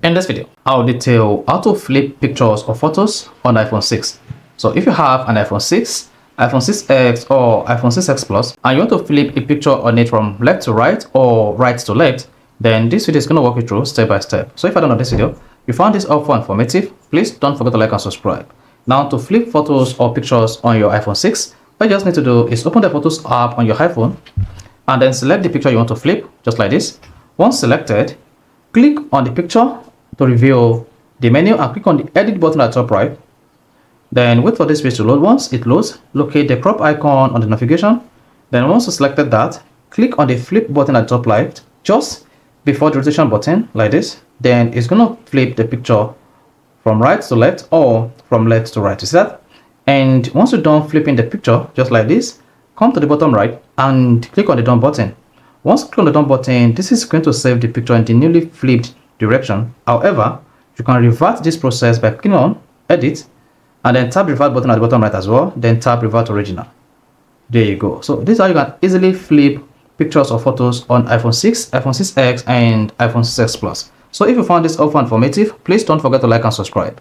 In this video, I'll detail how to flip pictures or photos on iPhone 6. So if you have an iPhone 6, iPhone 6X or iPhone 6X Plus and you want to flip a picture on it from left to right or right to left, then this video is going to walk you through step by step. So if you don't know this video, you found this helpful and informative, please don't forget to like and subscribe. Now to flip photos or pictures on your iPhone 6, what you just need to do is open the Photos app on your iPhone and then select the picture you want to flip, just like this. Once selected, click on the picture to reveal the menu and click on the edit button at the top right. Then wait for this page to load. Once it loads, locate the crop icon on the navigation. Then once you selected that, click on the flip button at the top right just before the rotation button, like this. Then it's going to flip the picture from right to left or from left to right. You see that? And once you're done flipping the picture, just like this, come to the bottom right and click on the done button. Once you click on the done button, this is going to save the picture in the newly flipped direction. However, you can revert this process by clicking on edit and then tap revert button at the bottom right as well, then tap revert original. There you go. So this is how you can easily flip pictures or photos on iPhone 6, iPhone 6X and iPhone 6X Plus. So if you found this helpful and informative, please don't forget to like and subscribe.